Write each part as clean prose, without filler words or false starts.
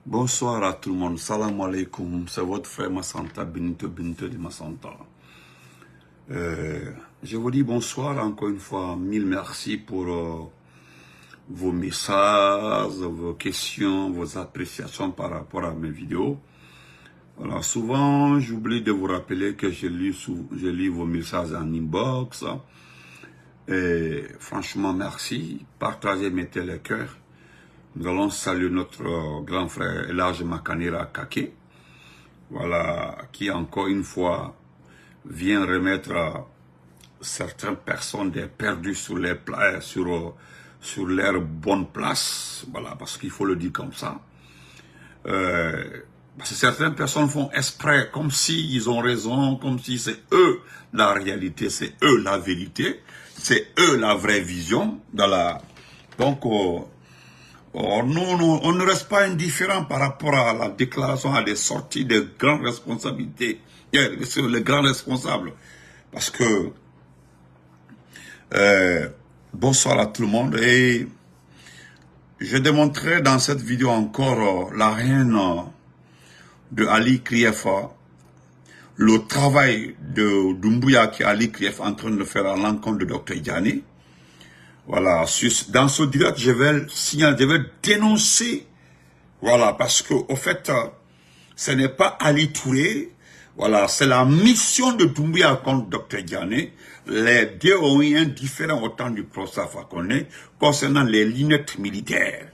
Bonsoir à tout le monde, salam alaikum, c'est votre frère Massanta, Benito de Massanta. Je vous dis bonsoir encore une fois, mille merci pour vos messages, vos questions, vos appréciations par rapport à mes vidéos. Voilà, souvent j'oublie de vous rappeler que je lis vos messages en inbox. Et franchement merci, partagez, mettez le cœur. Nous allons saluer notre grand frère Elhadj Makanera Kake, voilà, qui encore une fois vient remettre certaines personnes des perdus sur les sur leur bonne place, voilà, parce qu'il faut le dire comme ça. Parce que certaines personnes font exprès, comme s'ils ont raison, comme si c'est eux la réalité, c'est eux la vérité, c'est eux la vraie vision. Donc, on ne reste pas indifférent par rapport à la déclaration, à des sorties de grandes responsabilités, les grands responsables. Parce que, bonsoir à tout le monde, et je démontrerai dans cette vidéo encore la haine de Ali Krief, le travail de Doumbouya que Ali Krief est en train de faire à l'encontre de Dr Diané. Voilà, dans ce direct, je vais signaler, je vais dénoncer, voilà, parce que, au fait, ce n'est pas Ali Touré, voilà, c'est la mission de Doumbouya contre Dr Diané. Les deux ont eu un différent au temps du procès Fakonde concernant les lunettes militaires.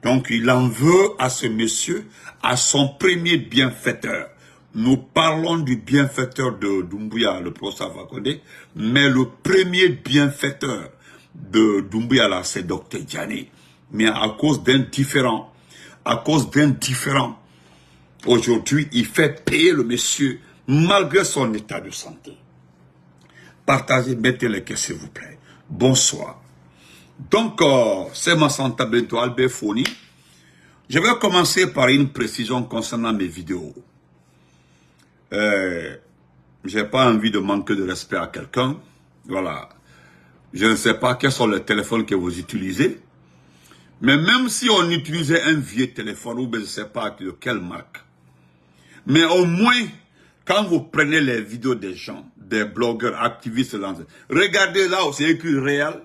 Donc, il en veut à ce monsieur, à son premier bienfaiteur. Nous parlons du bienfaiteur de Doumbouya, le procès Fakonde, mais le premier bienfaiteur de Doumbouya là, c'est Dr Diané. Mais à cause d'un différent, aujourd'hui, il fait payer le monsieur malgré son état de santé. Partagez, mettez les cœurs s'il vous plaît. Bonsoir. Donc, c'est Massanta Benito Albert Foni. Je vais commencer par une précision concernant mes vidéos. J'ai pas envie de manquer de respect à quelqu'un. Voilà. Je ne sais pas quels sont les téléphones que vous utilisez. Mais même si on utilisait un vieux téléphone, ou je ne sais pas de quelle marque. Mais au moins, quand vous prenez les vidéos des gens, des blogueurs, activistes, regardez là où c'est écrit réel.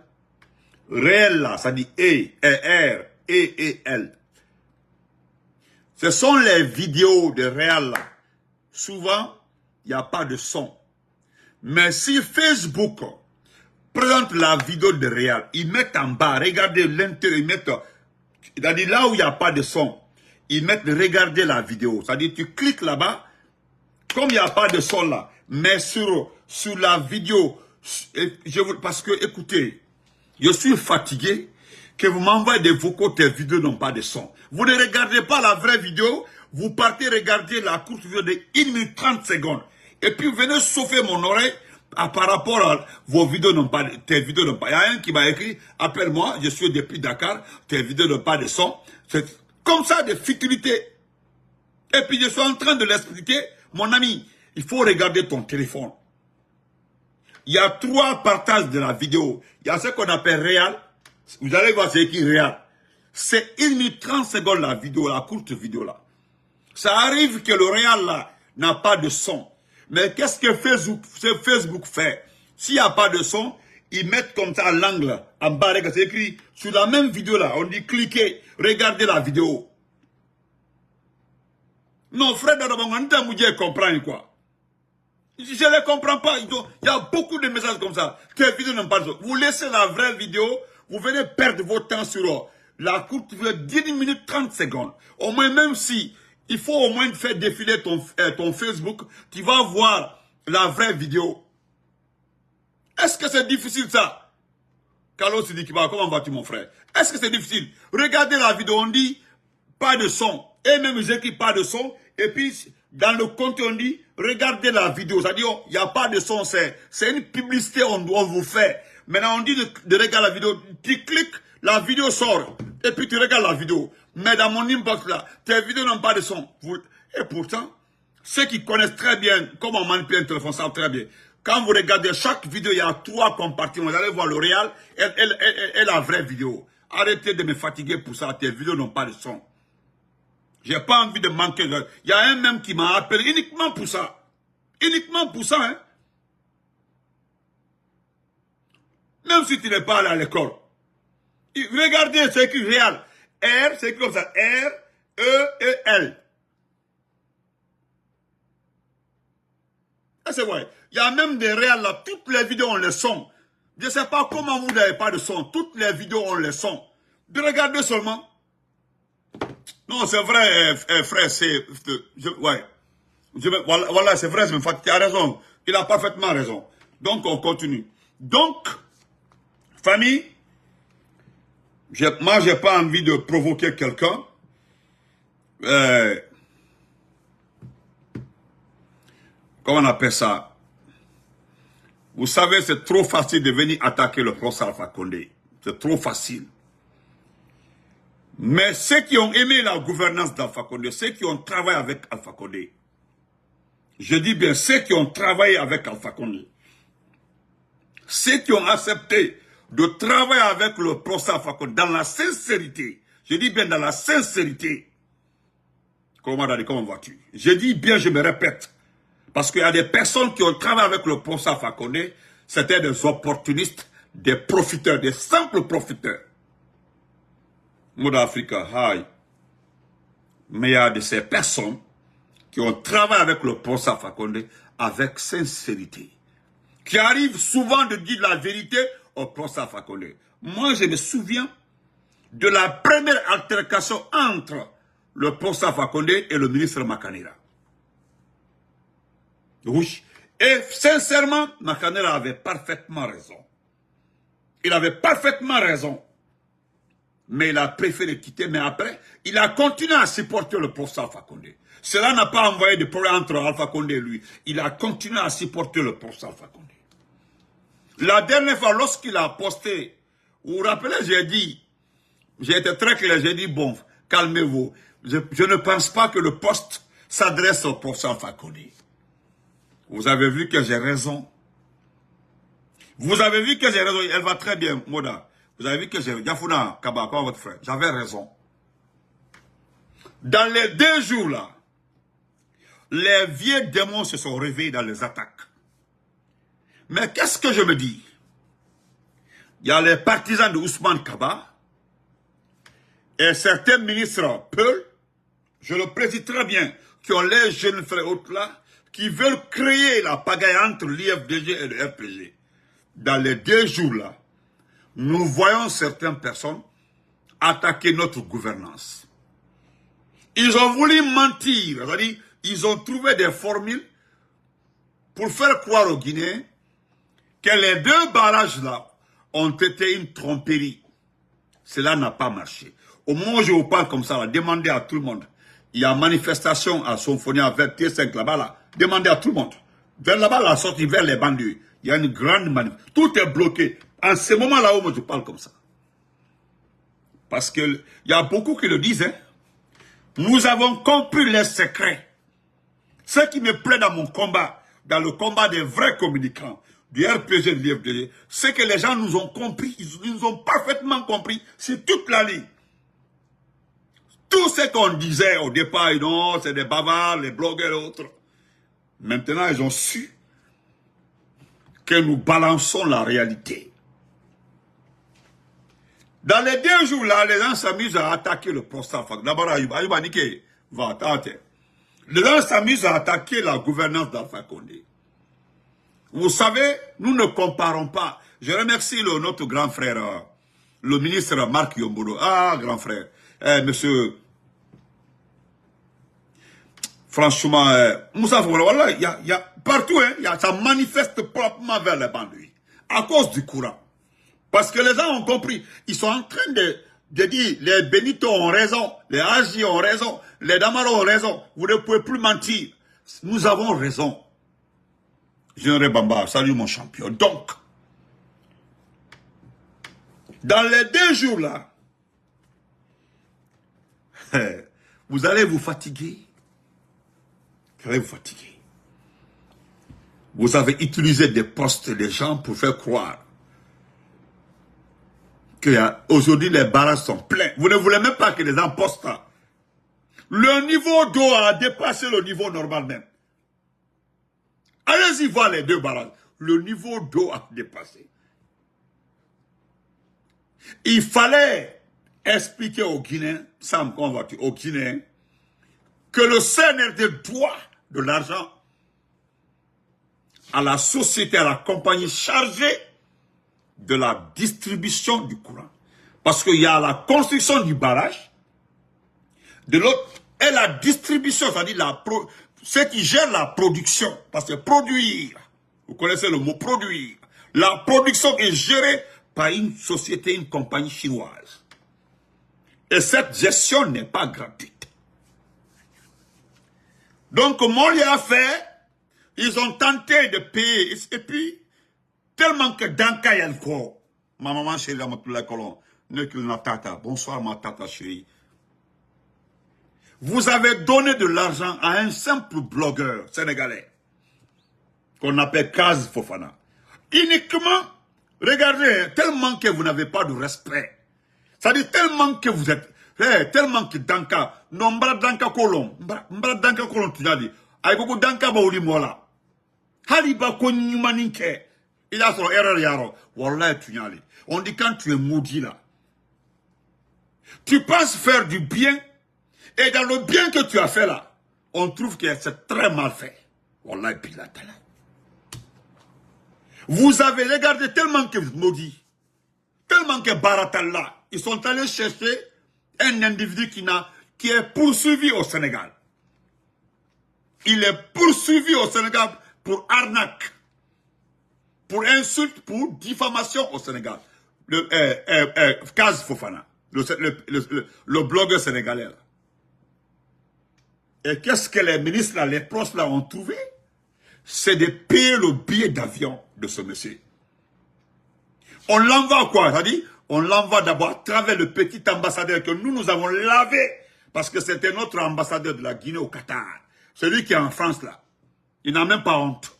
Réel là, ça dit R-E-E-L. Ce sont les vidéos de réel là. Souvent, il n'y a pas de son. Mais si Facebook présente la vidéo de réel, ils mettent en bas, regardez l'intérieur, ils mettent, c'est-à-dire là où il n'y a pas de son, ils mettent regardez la vidéo. C'est-à-dire tu cliques là-bas, comme il n'y a pas de son là, mais sur la vidéo, parce que écoutez, je suis fatigué que vous m'envoyez des vocaux, tes vidéos n'ont pas de son. Vous ne regardez pas la vraie vidéo, vous partez regarder la courte vidéo de 1 minute 30 secondes. Et puis vous venez chauffer mon oreille par rapport à vos vidéos n'ont pas, tes vidéos n'ont pas. Il y a un qui m'a écrit, appelle-moi, je suis depuis Dakar, tes vidéos n'ont pas de son. C'est comme ça de futilité. Et puis je suis en train de l'expliquer, mon ami, il faut regarder ton téléphone. Il y a 3 partages de la vidéo. Il y a ce qu'on appelle réel. Vous allez voir c'est écrit réel. C'est 1 minute 30 secondes la vidéo, la courte vidéo là. Ça arrive que le réel là n'a pas de son. Mais qu'est-ce que Facebook fait? S'il n'y a pas de son, ils mettent comme ça l'angle en bas, c'est écrit sur la même vidéo là, on dit cliquez, regardez la vidéo. Non, frère de comprend quoi? Je ne les comprends pas. Il y a beaucoup de messages comme ça. Tes vidéos n'ont pas de son. Vous laissez la vraie vidéo, vous venez perdre votre temps sur la courte vidéo 10 minutes 30 secondes. Au moins, même si il faut au moins faire défiler ton Facebook, tu vas voir la vraie vidéo. Est-ce que c'est difficile ça? Carlos dit, comment vas-tu mon frère? Est-ce que c'est difficile? Regardez la vidéo, on dit pas de son. Et même j'écris pas de son. Et puis, dans le contenu, on dit, regardez la vidéo. C'est-à-dire, il n'y a pas de son, c'est une publicité on doit vous faire. Maintenant, on dit de regarder la vidéo. Tu cliques, la vidéo sort. Et puis, tu regardes la vidéo. Mais dans mon inbox là, tes vidéos n'ont pas de son. Et pourtant, ceux qui connaissent très bien comment manipuler un téléphone savent très bien. Quand vous regardez chaque vidéo, il y a 3 compartiments. Vous allez voir le réel et la vraie vidéo. Arrêtez de me fatiguer pour ça. Tes vidéos n'ont pas de son. J'ai pas envie de manquer. Il y a un même qui m'a appelé uniquement pour ça. Uniquement pour ça, hein. Même si tu n'es pas allé à l'école. Regardez, c'est écrit réel. R, c'est écrit comme ça. R, E, E, L. C'est vrai. Il y a même des réels là. Toutes les vidéos ont le son. Je ne sais pas comment vous n'avez pas de son. Toutes les vidéos ont le son. De regarder seulement. Non, c'est vrai, frère, c'est... Ouais. Voilà, c'est vrai, tu as raison. Il a parfaitement raison. Donc, on continue. Donc, famille, moi, je n'ai pas envie de provoquer quelqu'un. Comment on appelle ça? Vous savez, c'est trop facile de venir attaquer le professeur Alpha Condé. C'est trop facile. Mais ceux qui ont aimé la gouvernance d'Alpha Condé, ceux qui ont travaillé avec Alpha Condé, je dis bien ceux qui ont travaillé avec Alpha Condé, ceux qui ont accepté de travailler avec le professeur Alpha Condé dans la sincérité, je dis bien dans la sincérité, comment vas-tu? Je dis bien, je me répète, parce qu'il y a des personnes qui ont travaillé avec le professeur Alpha Condé, c'était des opportunistes, des profiteurs, des simples profiteurs. Mode Africa, hi. Mais il y a de ces personnes qui ont travaillé avec le professeur Alpha Condé avec sincérité, qui arrivent souvent de dire la vérité au professeur Alpha Condé. Moi, je me souviens de la première altercation entre le professeur Alpha Condé et le ministre Makanera. Oui. Et sincèrement, Makanera avait parfaitement raison. Il avait parfaitement raison. Mais il a préféré quitter. Mais après, il a continué à supporter le professeur Alpha Condé. Cela n'a pas envoyé de problème entre Alpha Condé et lui. Il a continué à supporter le professeur Alpha Condé. La dernière fois, lorsqu'il a posté, vous vous rappelez, j'ai été très clair, j'ai dit, bon, calmez-vous. Je ne pense pas que le poste s'adresse au professeur Alpha Condé. Vous avez vu que j'ai raison. Vous avez vu que j'ai raison. Elle va très bien, Moda. Vous avez vu que j'ai... Yafuna Kaba, comme votre frère. J'avais raison. Dans les 2 jours là, les vieux démons se sont réveillés dans les attaques. Mais qu'est-ce que je me dis? Il y a les partisans de Ousmane Kaba et certains ministres Peul, je le précise très bien, qui ont les jeunes frères autres là, qui veulent créer la pagaille entre l'IFDG et le RPG. Dans les 2 jours là, nous voyons certaines personnes attaquer notre gouvernance. Ils ont voulu mentir, c'est-à-dire, ils ont trouvé des formules pour faire croire aux Guinéens que les 2 barrages là ont été une tromperie. Cela n'a pas marché. Au moment où je vous parle comme ça, là, demandez à tout le monde. Il y a manifestation à Sonfonia vers T5 là-bas, là. Demandez à tout le monde. Vers là-bas, la sortie vers les banlieues. Il y a une grande manifestation. Tout est bloqué. En ce moment-là où moi je parle comme ça. Parce qu'il y a beaucoup qui le disent. Hein. Nous avons compris les secrets. Ce qui me plaît dans mon combat, dans le combat des vrais communicants, du RPG et de l'IFDG, c'est que les gens nous ont compris. Ils nous ont parfaitement compris. C'est toute la ligne. Tout ce qu'on disait au départ, non, c'est des bavards, les blogueurs et autres. Maintenant, ils ont su que nous balançons la réalité. Dans les 2 jours là, les gens s'amusent à attaquer le professeur. D'abord, Ayuba Nike va attendre. Les gens s'amusent à attaquer la gouvernance d'Alpha Condé. Vous savez, nous ne comparons pas. Je remercie notre grand frère, le ministre Marc Yombodo. Ah, grand frère. Monsieur... Franchement, Moussa Fouala, il y a partout, hein, ça manifeste proprement vers les banlieues. À cause du courant. Parce que les gens ont compris. Ils sont en train de dire, les Benito ont raison, les Agi ont raison, les Damaro ont raison. Vous ne pouvez plus mentir. Nous avons raison. Général Bamba, salut mon champion. Donc, dans les 2 jours là, vous allez vous fatiguer. Vous allez vous fatiguer. Vous avez utilisé des postes des gens pour faire croire qu'aujourd'hui les barrages sont pleins. Vous ne voulez même pas que les gens postent. Le niveau d'eau a dépassé le niveau normal même. Allez-y voir les deux barrages. Le niveau d'eau a dépassé. Il fallait expliquer aux Guinéens, aux Guinéens, que le CNRD doit de l'argent à la société, à la compagnie chargée de la distribution du courant. Parce qu'il y a la construction du barrage, de l'autre, et la distribution, c'est-à-dire ceux qui gèrent la production. Parce que produire, vous connaissez le mot produire, la production est gérée par une société, une compagnie chinoise. Et cette gestion n'est pas gratuite. Donc, comment il a fait? Ils ont tenté de payer. Et puis, tellement que Danka Yanko, ma maman chérie, la colonne, bonsoir ma tata chérie. Vous avez donné de l'argent à un simple blogueur sénégalais qu'on appelle Kaz Fofana. Uniquement, regardez, tellement que vous n'avez pas de respect. C'est-à-dire tellement que vous êtes, tellement que Danka, non, mbra Danka Kolon, mbra Danka Kolon, tu as dit, aïe beaucoup Danka Baouli Mola. Haliba Konyumaninke, il a son erreur yaro, wallah tu n'as. On dit quand tu es maudit là, tu penses faire du bien, et dans le bien que tu as fait là, on trouve que c'est très mal fait. Wallah pilatala. Vous avez regardé tellement que vous maudit, tellement que Baratalla, ils sont allés chercher un individu qui est poursuivi au Sénégal. Il est poursuivi au Sénégal pour arnaque, pour insulte, pour diffamation au Sénégal. Kaz Fofana, le blogueur sénégalais. Là. Et qu'est-ce que les ministres, là, les proches là ont trouvé? C'est de payer le billet d'avion de ce monsieur. On l'envoie quoi? C'est-à-dire, on l'envoie d'abord à travers le petit ambassadeur que nous avons lavé, parce que c'était notre ambassadeur de la Guinée au Qatar. Celui qui est en France là. Il n'a même pas honte.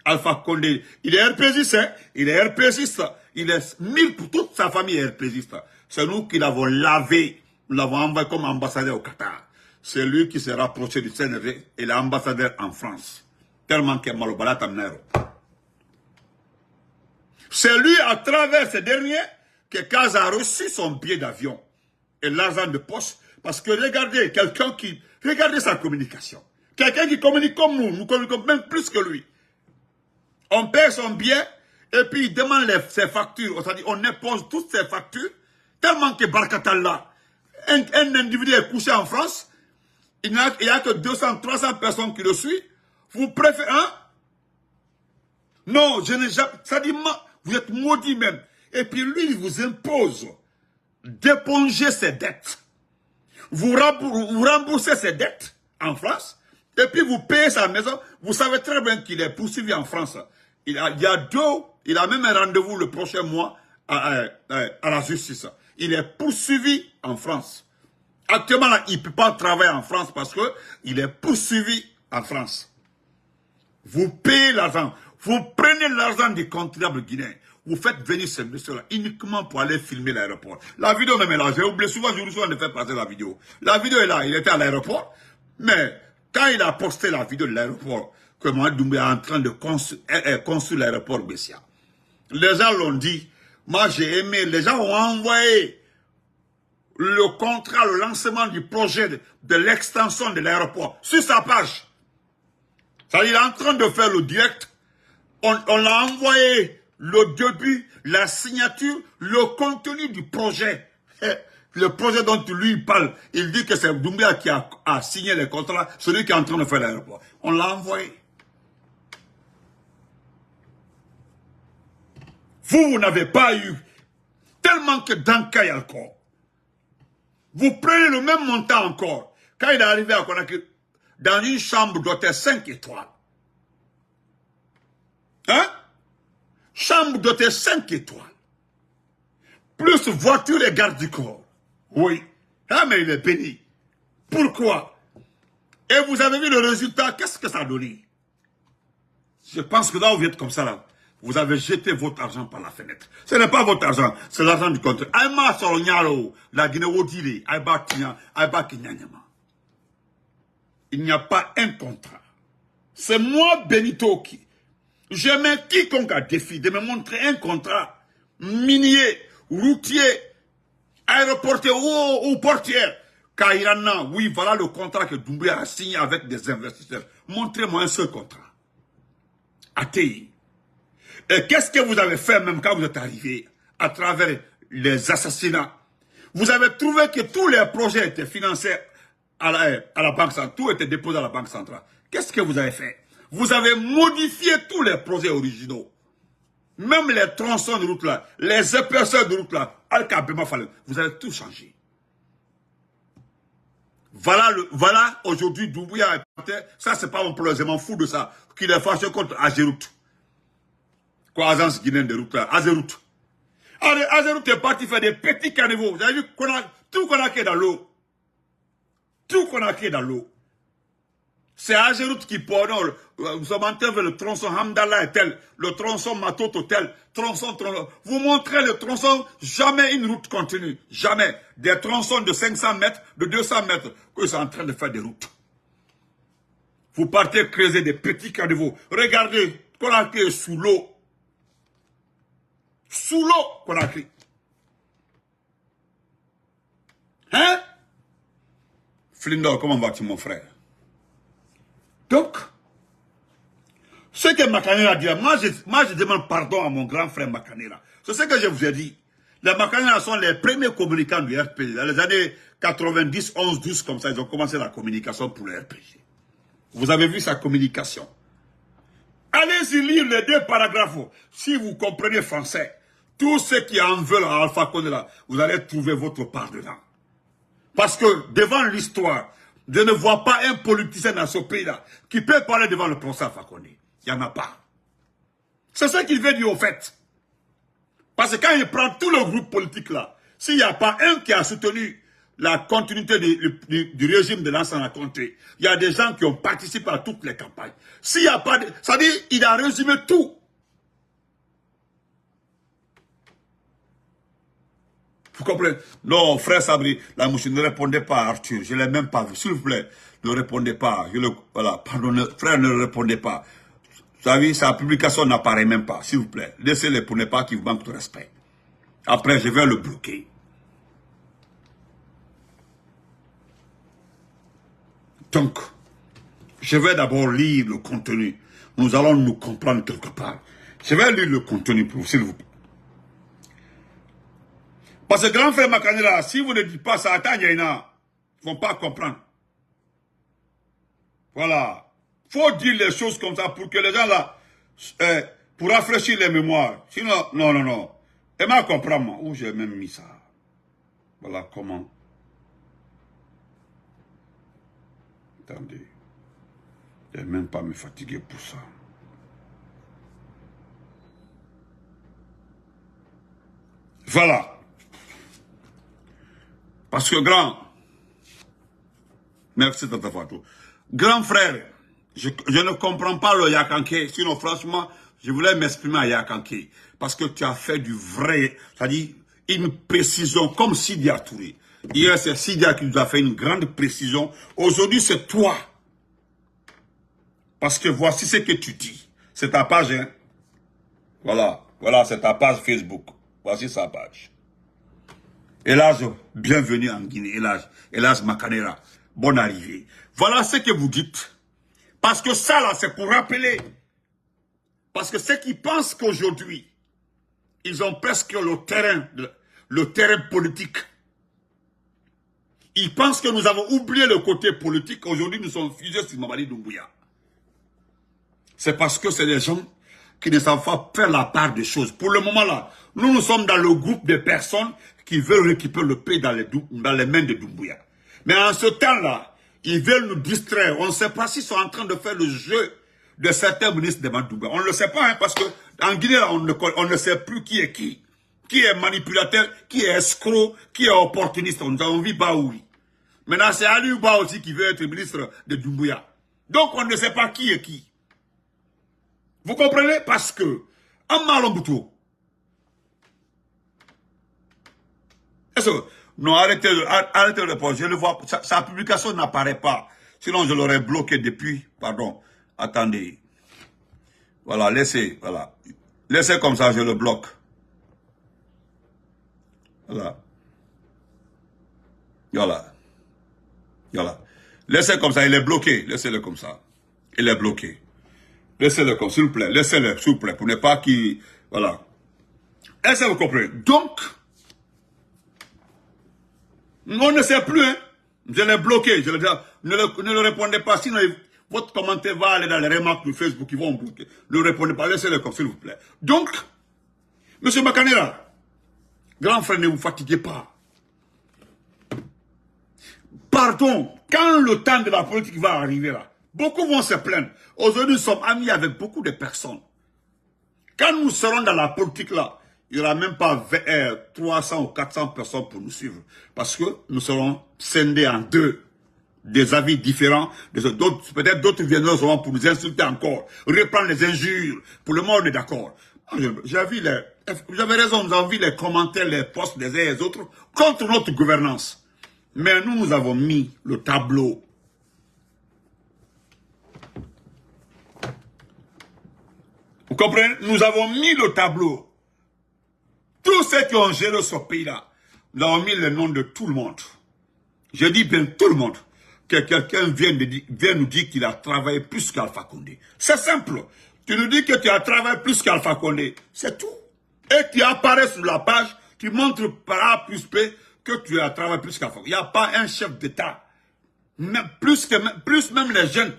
Alpha Condé, il est RPGiste, hein? Il est RPGiste. Il est 1000 pour toute sa famille est RPGiste. C'est nous qui l'avons lavé. Nous l'avons envoyé comme ambassadeur au Qatar. C'est lui qui s'est rapproché du CNRD et l'ambassadeur en France. Tellement qu'il est malobala tamnero. C'est lui, à travers ces derniers, que Kaz a reçu son billet d'avion et l'argent de poche. Parce que regardez, regardez sa communication. Quelqu'un qui communique comme nous communiquons même plus que lui. On paie son billet et puis il demande ses factures. C'est-à-dire, on éponge toutes ses factures. Tellement que Barkatalla, un individu est couché en France, il n'y a que 200, 300 personnes qui le suivent. Vous préférez, hein? Non, je n'ai jamais, ça dit, vous êtes maudit même. Et puis lui, il vous impose d'éponger ses dettes. Vous remboursez ses dettes en France, et puis vous payez sa maison. Vous savez très bien qu'il est poursuivi en France. Il a même un rendez-vous le prochain mois à la justice. Il est poursuivi en France. Actuellement, là, il ne peut pas travailler en France parce qu'il est poursuivi en France. Vous payez l'argent. Vous prenez l'argent du contribuable guinéen. Vous faites venir ces messieurs-là uniquement pour aller filmer l'aéroport. La vidéo même est là. J'ai oublié souvent, je vous de faire passer la vidéo. La vidéo est là. Il était à l'aéroport. Mais quand il a posté la vidéo de l'aéroport, que Mohamed Doumbouya est en train de construire l'aéroport Bessia, les gens l'ont dit. Moi, j'ai aimé. Les gens ont envoyé le contrat, le lancement du projet de l'extension de l'aéroport sur sa page. Ça, il est en train de faire le direct. On l'a envoyé le début, la signature, le contenu du projet. Le projet dont lui parle, il dit que c'est Doumbouya qui a signé le contrat, celui qui est en train de faire l'aéroport. On l'a envoyé. Vous n'avez pas eu, tellement que dans Kayalko, vous prenez le même montant encore. Quand il est arrivé à Conakry, dans une chambre d'hôtel 5 étoiles. Hein? Chambre d'hôtel 5 étoiles. Plus voiture et garde du corps. Oui. Ah, mais il est béni. Pourquoi? Et vous avez vu le résultat, qu'est-ce que ça a donné? Je pense que là, vous êtes comme ça, là. Vous avez jeté votre argent par la fenêtre. Ce n'est pas votre argent, c'est l'argent du contre. Aïma Solonyaro, la Guinée-Wodiri, Aïba Kinyanyama. il n'y a pas un contrat. C'est moi, Benito, qui... Je mets quiconque à défi de me montrer un contrat minier, routier, aéroportier ou portière. Kairana, oui, voilà le contrat que Doumbouya a signé avec des investisseurs. Montrez-moi un seul contrat. ATI. Et qu'est-ce que vous avez fait même quand vous êtes arrivé à travers les assassinats? Vous avez trouvé que tous les projets étaient financés à la Banque centrale. Tout était déposé à la Banque centrale. Qu'est-ce que vous avez fait? Vous avez modifié tous les projets originaux. Même les tronçons de route là, les épaisseurs de route là, vous avez tout changé. Voilà aujourd'hui Doumbouya, ça c'est pas mon problème, je m'en fous de ça. Qu'il est fâché contre Ageroute. Quoi, agence guinéenne de route là, Ageroute. Ageroute est parti faire des petits caniveaux. Vous avez vu tout qu'on a créé dans l'eau. Tout qu'on a créé dans l'eau. C'est Ageroute qui porte. Nous sommes en train de le tronçon Hamdallah est tel, le tronçon Matoto tel, tronçon. Vous montrez le tronçon, jamais une route continue. Jamais. Des tronçons de 500 mètres, de 200 mètres, qu'ils sont en train de faire des routes. Vous partez creuser des petits caniveaux. Regardez, qu'on a créé sous l'eau. Sous l'eau qu'on a créé. Hein? Flindor, comment vas-tu mon frère? Donc, ce que Makanera a dit, moi je demande pardon à mon grand frère Makanera. C'est ce que je vous ai dit. Les Makanera sont les premiers communicants du RPG. Dans les années 90, 11, 12, comme ça, ils ont commencé la communication pour le RPG. Vous avez vu sa communication. Allez-y lire les 2 paragraphes. Si vous comprenez français, tous ceux qui en veulent à Alpha Condé là, vous allez trouver votre part dedans. Parce que devant l'histoire, je ne vois pas un politicien dans ce pays-là qui peut parler devant le procès Alpha Condé. Il n'y en a pas. C'est ce qu'il veut dire au fait. Parce que quand il prend tout le groupe politique là, s'il n'y a pas un qui a soutenu la continuité du régime de l'ancien Conté, il y a des gens qui ont participé à toutes les campagnes. S'il n'y a pas de... Ça dit, il a résumé tout. Vous comprenez? Non, frère Sabri, la mouche ne répondait pas à Arthur. Je ne l'ai même pas vu. S'il vous plaît, ne répondez pas. Voilà, pardon, frère, ne répondez pas. Vous savez, sa publication n'apparaît même pas. S'il vous plaît, laissez-les pour ne pas qu'il vous manque de respect. Après, je vais le bloquer. Donc, je vais d'abord lire le contenu. Nous allons nous comprendre quelque part. Je vais lire le contenu pour vous, s'il vous plaît. Parce que grand frère Makanera, si vous ne dites pas ça, attends, ils ne vont pas comprendre. Voilà. Il faut dire les choses comme ça pour que les gens là, pour rafraîchir les mémoires. Sinon, non. Et moi, comprends moi. Où j'ai même mis ça. Voilà comment. Attendez. Je n'ai même pas me fatiguer pour ça. Voilà. Parce que merci Tata Fatou. Grand frère, je ne comprends pas le Yakanké. Sinon, franchement, je voulais m'exprimer à Yakanké. Parce que tu as fait du vrai, c'est-à-dire une précision comme Sidia Touré. Hier, c'est Sidia qui nous a fait une grande précision. Aujourd'hui, c'est toi. Parce que voici ce que tu dis. C'est ta page, hein. Voilà, c'est ta page Facebook. Voici sa page. Elage, bienvenue en Guinée. Elage Makanera, bonne arrivée. Voilà ce que vous dites. Parce que ça, là, c'est pour rappeler. Parce que ceux qui pensent qu'aujourd'hui, ils ont presque le terrain politique. Ils pensent que nous avons oublié le côté politique. Aujourd'hui, nous sommes fusés sur Mamadi Doumbouya. C'est parce que c'est des gens qui ne savent pas faire la part des choses. Pour le moment là, nous sommes dans le groupe de personnes qui veulent récupérer le pays dans les mains de Doumbouya. Mais en ce temps-là, ils veulent nous distraire. On ne sait pas s'ils sont en train de faire le jeu de certains ministres de Doumbouya. On ne le sait pas, hein, parce que en Guinée, on ne sait plus qui est qui. Qui est manipulateur, qui est escroc, qui est opportuniste. Nous avons vu Baoui. Maintenant, c'est Ali Ba aussi qui veut être ministre de Doumbouya. Donc, on ne sait pas qui est qui. Vous comprenez? Parce que, en Malombuto, non, arrêtez de répondre. Je le vois, sa publication n'apparaît pas. Sinon, je l'aurais bloqué depuis. Pardon. Attendez. Voilà, laissez. Voilà. Laissez comme ça, je le bloque. Voilà. Voilà. Voilà. Laissez comme ça, il est bloqué. Laissez-le comme ça. Il est bloqué. Laissez-le comme, s'il vous plaît. Laissez-le, s'il vous plaît, pour ne pas qu'il... Voilà. Est-ce que vous comprenez? Donc, on ne sait plus, hein. Je l'ai bloqué. Je ne le répondez pas, sinon votre commentaire va aller dans les remarques de Facebook, ils vont bloquer. Ne répondez pas, laissez-le comme, s'il vous plaît. Donc, M. Makanera, grand frère, ne vous fatiguez pas. Pardon, quand le temps de la politique va arriver là, beaucoup vont se plaindre. Aujourd'hui, nous sommes amis avec beaucoup de personnes. Quand nous serons dans la politique là, il n'y aura même pas 300 ou 400 personnes pour nous suivre. Parce que nous serons scindés en deux. Des avis différents. Peut-être d'autres viendront pour nous insulter encore. Reprendre les injures. Pour le moment, on est d'accord. J'avais raison, nous avons vu les commentaires, les posts des uns et des autres contre notre gouvernance. Mais nous avons mis le tableau. Vous comprenez? Nous avons mis le tableau. Tous ceux qui ont géré ce pays-là, nous avons mis le nom de tout le monde. Je dis bien tout le monde. Que quelqu'un vienne nous dire qu'il a travaillé plus qu'Alpha Condé. C'est simple. Tu nous dis que tu as travaillé plus qu'Alpha Condé. C'est tout. Et tu apparais sur la page, tu montres par A plus B que tu as travaillé plus qu'Alpha Condé. Il n'y a pas un chef d'État. Plus même les jeunes,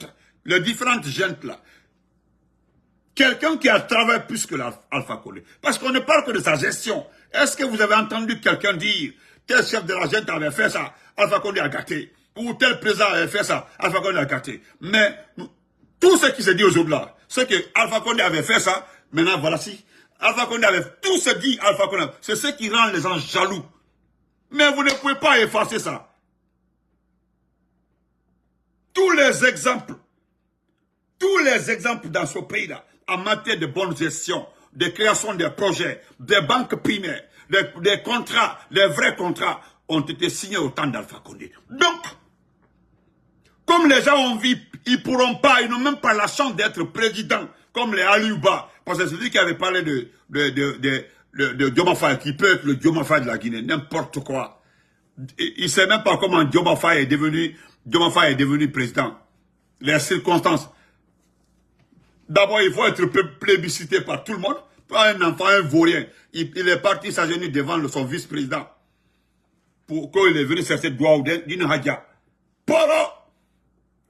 les différentes jeunes là. Quelqu'un qui a travaillé plus que l'Alpha Condé. Parce qu'on ne parle que de sa gestion. Est-ce que vous avez entendu quelqu'un dire, tel chef de la junte avait fait ça, Alpha Condé a gâté. Ou tel président avait fait ça, Alpha Condé a gâté. Mais tout ce qui se dit aujourd'hui là, c'est que Alpha Condé avait fait ça, maintenant voilà si. Alpha Condé avait tout ce dit Alpha Condé. C'est ce qui rend les gens jaloux. Mais vous ne pouvez pas effacer ça. Tous les exemples dans ce pays-là, en matière de bonne gestion, de création des projets, des banques primaires, des contrats, des vrais contrats, ont été signés au temps d'Alpha Condé. Donc, comme les gens ont vu, ils n'ont même pas la chance d'être président, comme les Aliouba. Parce que c'est lui qui avait parlé de Diomaye, qui peut être le Diomaye de la Guinée, n'importe quoi. Il ne sait même pas comment Diomaye est devenu président. Les circonstances. D'abord, il faut être plébiscité par tout le monde. Pas un enfant, un vaurien. Il est parti s'agenouiller devant son vice-président. Pour qu'il est venu chercher le doigt d'une hadja. Voilà.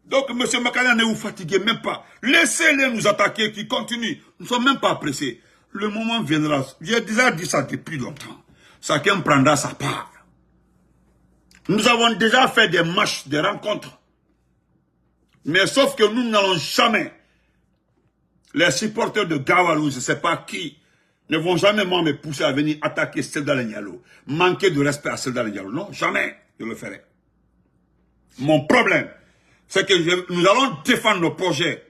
Donc, M. Makanera, ne vous fatiguez même pas. Laissez-les nous attaquer, qui continuent. Nous ne sommes même pas pressés. Le moment viendra. J'ai déjà dit ça depuis longtemps. Chacun prendra sa part. Nous avons déjà fait des marches, des rencontres. Mais sauf que nous n'allons jamais. Les supporters de Gawalou, je ne sais pas qui, ne vont jamais me pousser à venir attaquer Selda Nialo. Manquer de respect à Selda Nialo. Non, jamais je le ferai. Mon problème, c'est que nous allons défendre nos projets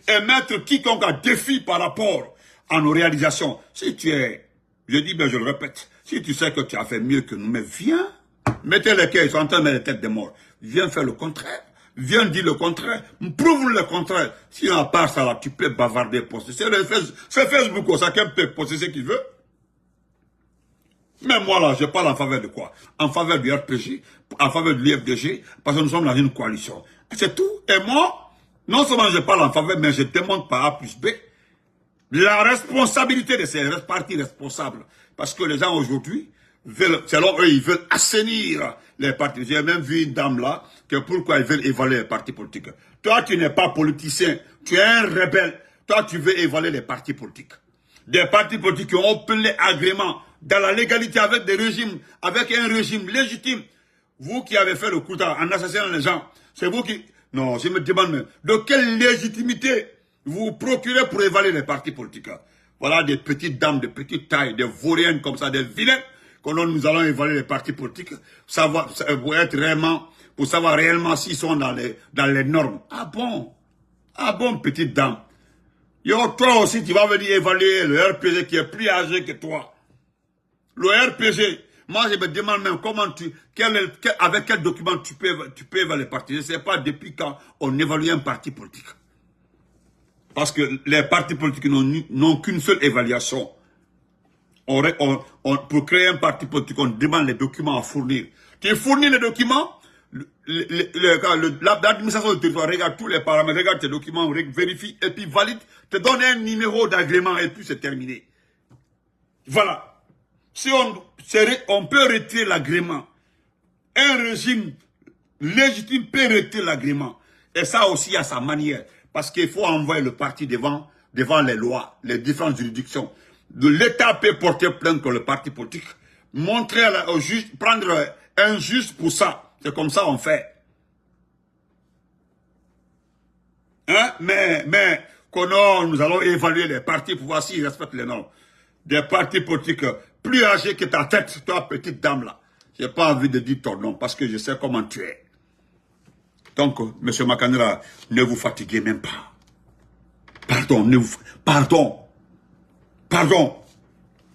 et mettre quiconque à défi par rapport à nos réalisations. Si tu es, je dis, ben je le répète, si tu sais que tu as fait mieux que nous, mais viens, mettez les cœurs, ils sont en train de mettre les têtes des morts. Viens faire le contraire. Viens dire le contraire, prouve le contraire. Si à part ça, là, tu peux bavarder, poster. C'est Facebook, chacun peut poster ce qu'il veut. Mais moi, là, je parle en faveur de quoi? En faveur du RPG, en faveur de l'IFDG, parce que nous sommes dans une coalition. C'est tout. Et moi, non seulement je parle en faveur, mais je demande par A plus B la responsabilité de ces partis responsables. Parce que les gens aujourd'hui, selon eux, ils veulent assainir les partis. J'ai même vu une dame là, que pourquoi ils veulent évaluer les partis politiques. Toi, tu n'es pas politicien, tu es un rebelle. Toi, tu veux évaluer les partis politiques. Des partis politiques qui ont obtenu agrément dans la légalité avec des régimes, avec un régime légitime. Vous qui avez fait le coup en assassinant les gens, c'est vous qui... Non, je me demande, de quelle légitimité vous procurez pour évaluer les partis politiques? Voilà des petites dames de petite taille, des vauriennes comme ça, des vilains. Quand nous allons évaluer les partis politiques, pour savoir réellement s'ils sont dans les normes. Ah bon, petite dame. Yo, toi aussi, tu vas venir évaluer le RPG qui est plus âgé que toi. Le RPG, Moi, je me demande même comment avec quel document tu peux évaluer les partis. Je ne sais pas depuis quand on évalue un parti politique. Parce que les partis politiques n'ont qu'une seule évaluation. Pour créer un parti politique, on demande les documents à fournir. Tu fournis les documents, l'administration du territoire regarde tous les paramètres, regarde tes documents, vérifie, et puis valide, te donne un numéro d'agrément, et puis c'est terminé. Voilà. Si on peut retirer l'agrément, un régime légitime peut retirer l'agrément. Et ça aussi à sa manière. Parce qu'il faut envoyer le parti devant les lois, les différentes juridictions. L'État peut porter plainte contre le parti politique, montrer au juge, prendre un juge pour ça. C'est comme ça on fait. Hein? Mais non, nous allons évaluer les partis pour voir s'ils respectent les normes. Des partis politiques plus âgés que ta tête, toi petite dame là. J'ai pas envie de dire ton nom parce que je sais comment tu es. Donc, M. Makanera, ne vous fatiguez même pas. Pardon.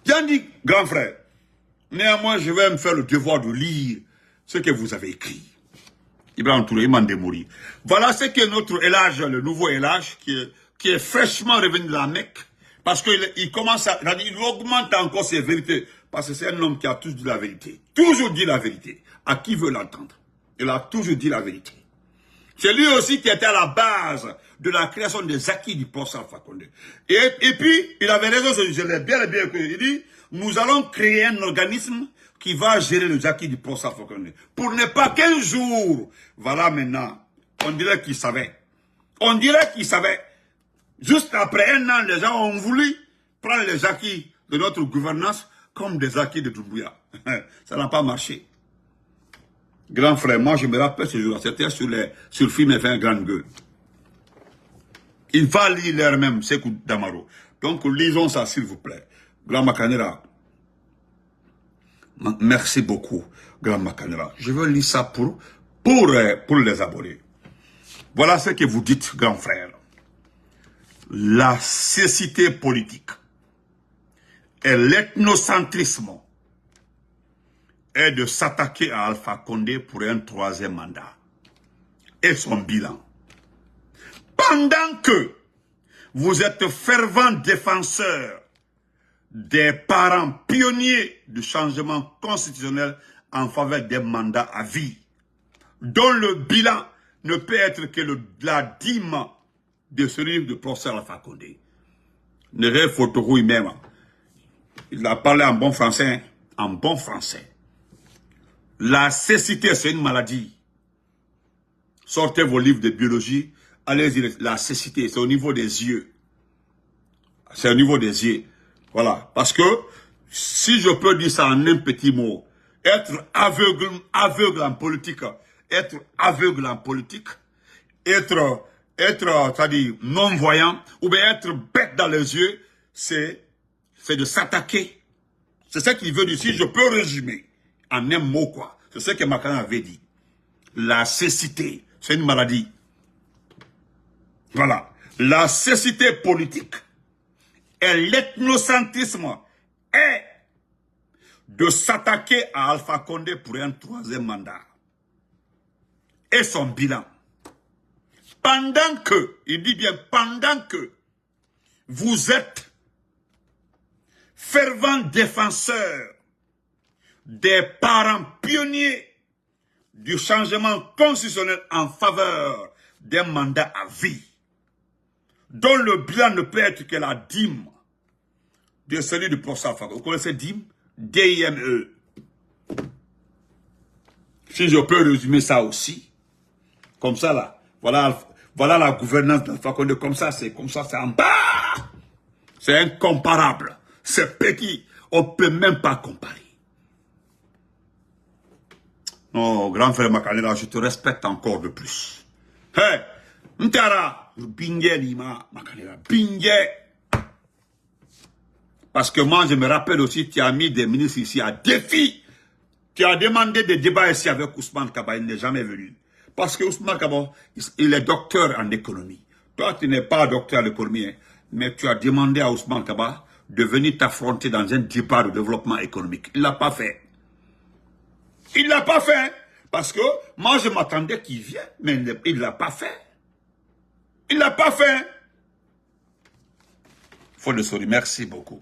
J'ai dit, grand frère, néanmoins, je vais me faire le devoir de lire ce que vous avez écrit. Ibrahim Touré, il m'a démoli. Voilà ce que notre Elhadj, le nouveau Elhadj, qui est fraîchement revenu de la Mecque, parce qu'il commence il augmente encore ses vérités, parce que c'est un homme qui a toujours dit la vérité. Toujours dit la vérité. À qui veut l'entendre? Il a toujours dit la vérité. C'est lui aussi qui était à la base de la création des acquis du professeur Alpha Condé. Et puis, il avait raison, je l'ai bien écouté. Il dit, nous allons créer un organisme qui va gérer les acquis du professeur Alpha Condé. Pour ne pas qu'un jour, voilà maintenant, on dirait qu'il savait. On dirait qu'il savait. Juste après un an, les gens ont voulu prendre les acquis de notre gouvernance comme des acquis de Doumbouya. Ça n'a pas marché. Grand frère, moi je me rappelle ce jour-là, c'était sur le film et fait un grand gueule. Il va lire l'air même, Sékou Damaro. Donc lisons ça s'il vous plaît. Grand Makanera. Merci beaucoup, Grand Makanera. Je veux lire ça pour les abonnés. Voilà ce que vous dites, grand frère. La cécité politique et l'ethnocentrisme est de s'attaquer à Alpha Condé pour un 3e mandat et son bilan. Pendant que vous êtes fervent défenseur des parents pionniers du changement constitutionnel en faveur des mandats à vie, dont le bilan ne peut être que la dîme de celui du professeur Alpha Condé. Ne photo même. Il a parlé en bon français. En bon français. La cécité, c'est une maladie. Sortez vos livres de biologie. Allez-y, la cécité, c'est au niveau des yeux. C'est au niveau des yeux. Voilà. Parce que, si je peux dire ça en un petit mot, être aveugle en politique, être c'est-à-dire non-voyant, ou bien être bête dans les yeux, c'est de s'attaquer. C'est ce qu'il veut dire. Si je peux résumer en un mot, quoi. C'est ce que Macron avait dit. La cécité, c'est une maladie. Voilà. La cécité politique et l'ethnocentrisme est de s'attaquer à Alpha Condé pour un 3e mandat. Et son bilan. Pendant que, il dit bien, pendant que vous êtes fervent défenseur des parents pionniers du changement constitutionnel en faveur d'un mandat à vie, dont le bilan ne peut être que la dîme de celui du professeur Alpha Condé. Vous connaissez dîme? D-I-M-E. Si je peux résumer ça aussi, comme ça là, voilà la gouvernance d'Alpha Condé, comme ça c'est en bas. C'est incomparable. C'est petit. On ne peut même pas comparer. Non, grand frère Makanera, je te respecte encore de plus. Hey, Ntara, Bingé Lima, Makanera, Bingé. Parce que moi, je me rappelle aussi, tu as mis des ministres ici à défi. Tu as demandé des débats ici avec Ousmane Kaba, il n'est jamais venu. Parce que Ousmane Kaba, il est docteur en économie. Toi, tu n'es pas docteur en économie, hein, mais tu as demandé à Ousmane Kaba de venir t'affronter dans un débat de développement économique. Il ne l'a pas fait. Il ne l'a pas fait. Hein, parce que moi, je m'attendais qu'il vienne, mais il ne l'a pas fait. Il ne l'a pas fait. Faut le sourire. Merci beaucoup.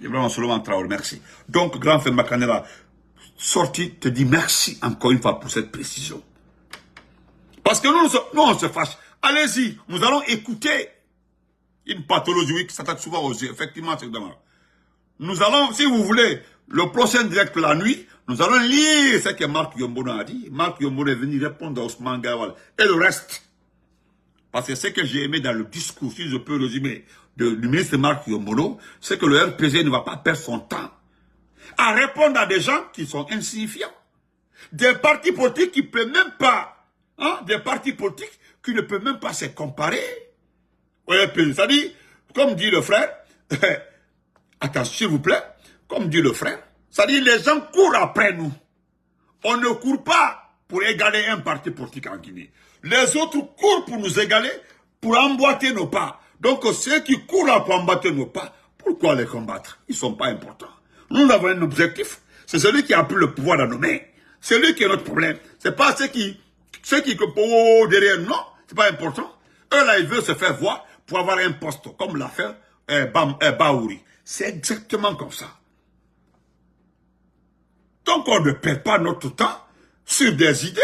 Ibrahim Solomon Traoré, merci. Donc, grand frère Makanela, sorti, te dit merci encore une fois pour cette précision. Parce que nous on se fâche. Allez-y, nous allons écouter une pathologie qui s'attaque souvent aux yeux. Effectivement, c'est dommage. Nous allons, si vous voulez, le prochain direct la nuit, nous allons lire ce que Marc Yombono a dit. Marc Yombono est venu répondre à Ousmane Gawal. Et le reste. Parce que ce que j'ai aimé dans le discours, si je peux résumer, du ministre Marc Yombono, c'est que le RPG ne va pas perdre son temps à répondre à des gens qui sont insignifiants. Des partis politiques qui ne peuvent même pas, des partis politiques qui ne peuvent même pas se comparer. C'est-à-dire, comme dit le frère, attention s'il vous plaît, comme dit le frère, c'est-à-dire les gens courent après nous. On ne court pas pour égaler un parti politique en Guinée. Les autres courent pour nous égaler, pour emboîter nos pas. Donc ceux qui courent pour emboîter nos pas, pourquoi les combattre? Ils ne sont pas importants. Nous avons un objectif, c'est celui qui a pris le pouvoir dans nos mains. C'est lui qui est notre problème. C'est pas ceux qui derrière, non, c'est pas important. Eux là, ils veulent se faire voir pour avoir un poste, comme l'a fait Baouri. C'est exactement comme ça. Donc on ne perd pas notre temps sur des idées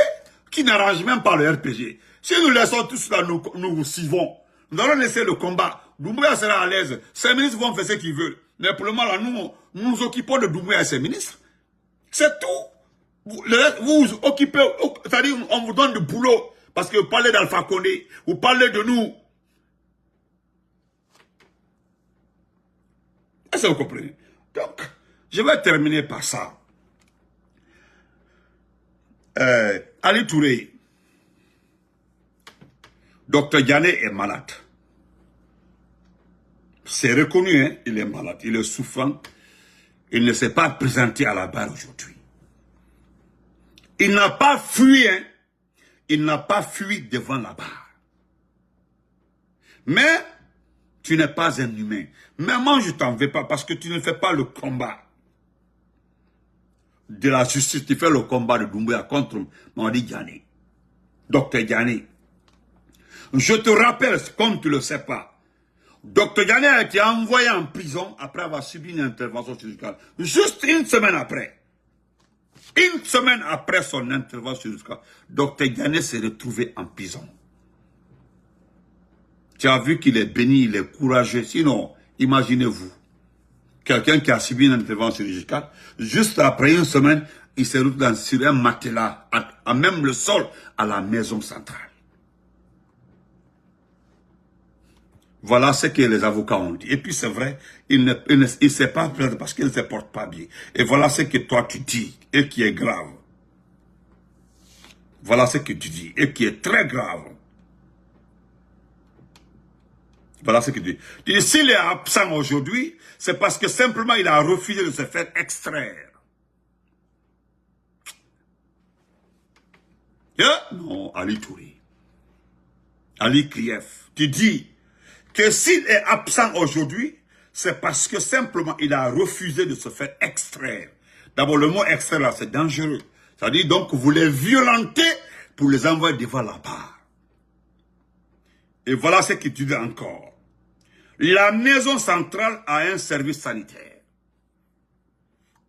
qui n'arrangent même pas le RPG. Si nous laissons tout cela, nous suivons. Nous allons laisser le combat. Doumbouya sera à l'aise. Ses ministres vont faire ce qu'ils veulent. Mais pour le moment, là, nous nous occupons de Doumbouya et ses ministres. C'est tout. Vous occupez, c'est-à-dire on vous donne du boulot. Parce que vous parlez d'Alpha Condé, vous parlez de nous. Est-ce que vous comprenez? Donc, je vais terminer par ça. Ali Touré, Dr Diané est malade. C'est reconnu, hein, il est malade, il est souffrant. Il ne s'est pas présenté à la barre aujourd'hui. Il n'a pas fui, hein. Il n'a pas fui devant la barre. Mais tu n'es pas un humain. Mais moi, je t'en veux pas parce que tu ne fais pas le combat de la justice. Tu fais le combat de Doumbouya contre Mamadi Diané. Docteur Diané. Je te rappelle, comme tu ne le sais pas, Dr Diané a été envoyé en prison après avoir subi une intervention chirurgicale. Juste une semaine après. Une semaine après son intervention chirurgicale, Dr Diané s'est retrouvé en prison. Tu as vu qu'il est béni, il est courageux. Sinon, imaginez-vous, quelqu'un qui a subi une intervention chirurgicale, juste après une semaine, il se retrouve sur un matelas, à même le sol, à la maison centrale. Voilà ce que les avocats ont dit. Et puis c'est vrai, il ne sait pas parce qu'il ne se porte pas bien. Et voilà ce que toi tu dis, et qui est grave. Voilà ce que tu dis, et qui est très grave. Voilà ce que tu dis. Tu dis, s'il est absent aujourd'hui, c'est parce que simplement il a refusé de se faire extraire. Non, Ali Touré. Ali Krief. Tu dis que s'il est absent aujourd'hui, c'est parce que simplement il a refusé de se faire extraire. D'abord, le mot extraire là, c'est dangereux. C'est-à-dire donc vous les violentez pour les envoyer devant la barre. Et voilà ce que tu dis encore. La maison centrale a un service sanitaire.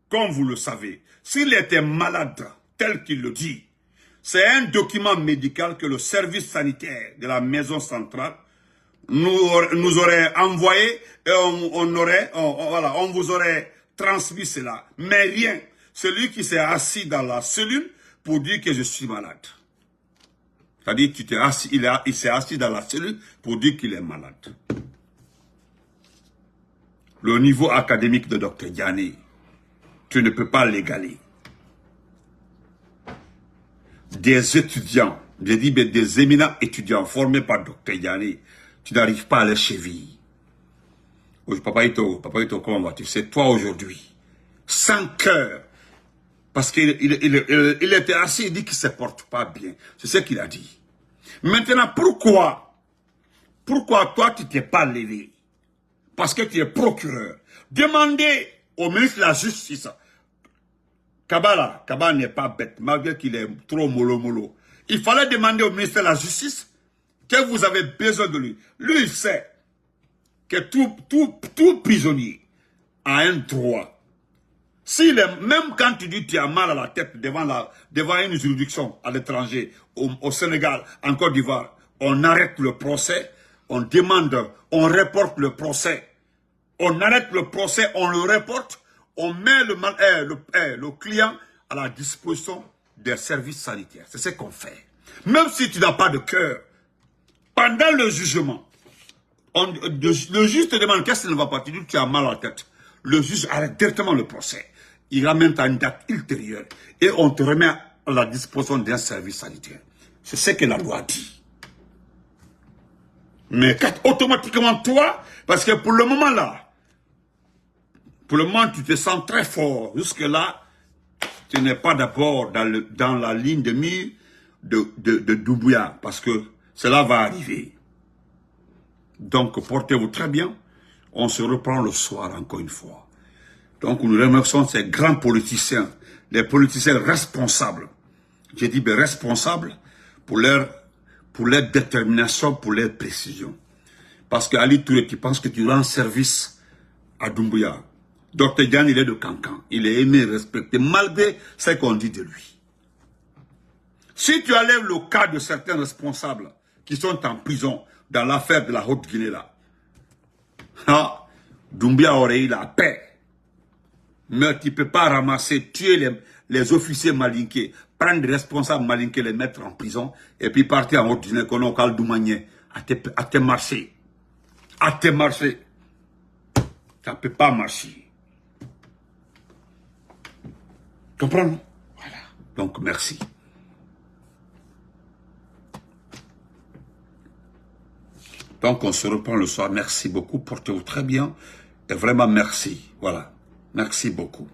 Comme vous le savez, s'il était malade, tel qu'il le dit, c'est un document médical que le service sanitaire de la maison centrale nous aurait envoyé et on vous aurait transmis cela. Mais rien. Celui qui s'est assis dans la cellule pour dire que je suis malade. C'est-à-dire il s'est assis dans la cellule pour dire qu'il est malade. Le niveau académique de Dr Diané, tu ne peux pas l'égaler. Des étudiants, j'ai dit des éminents étudiants formés par Dr Diané, tu n'arrives pas à les chevilles. Papa Ito, comment vas-tu? C'est toi aujourd'hui. Sans cœur. Parce qu'il était assis, il dit qu'il ne se porte pas bien. C'est ce qu'il a dit. Maintenant, pourquoi toi, tu ne t'es pas levé? Parce que tu es procureur. Demandez au ministre de la Justice, Kaba n'est pas bête, malgré qu'il est trop mollo. Il fallait demander au ministère de la Justice que vous avez besoin de lui. Lui, il sait que tout prisonnier a un droit. Même quand tu dis que tu as mal à la tête devant une juridiction à l'étranger, au Sénégal, en Côte d'Ivoire, on arrête le procès, on reporte le procès. On arrête le procès, on le reporte, on met le client à la disposition des services sanitaires. C'est ce qu'on fait. Même si tu n'as pas de cœur, pendant le jugement, le juge te demande qu'est-ce qui ne va pas, tu dis que tu as mal à la tête. Le juge arrête directement le procès. Il ramène à une date ultérieure et on te remet à la disposition d'un service sanitaire. C'est ce que la loi dit. Mais automatiquement toi, parce que pour le moment là, tu te sens très fort. Jusque-là, tu n'es pas d'abord dans la ligne de mire de Doumbouya, parce que cela va arriver. Donc, portez-vous très bien. On se reprend le soir, encore une fois. Donc, nous remercions ces grands politiciens, les politiciens responsables. J'ai dit responsables pour leur détermination, pour leur précision. Parce que Ali Touré, tu penses que tu rends service à Doumbouya. Dr Diane, il est de Cancan. Il est aimé, respecté, malgré ce qu'on dit de lui. Si tu enlèves le cas de certains responsables qui sont en prison dans l'affaire de la Haute-Guinée là, Doumbouya aurait eu la paix. Mais tu ne peux pas ramasser, tuer les officiers malinqués, prendre des responsables malinqués, les mettre en prison, et puis partir en Haute-Guinée, qu'on a au Caldoumagné, à te marcher. À te marcher. Ça ne peut pas marcher. Comprends? Voilà. Donc, merci. Donc, on se reprend le soir. Merci beaucoup. Portez-vous très bien. Et vraiment, merci. Voilà. Merci beaucoup.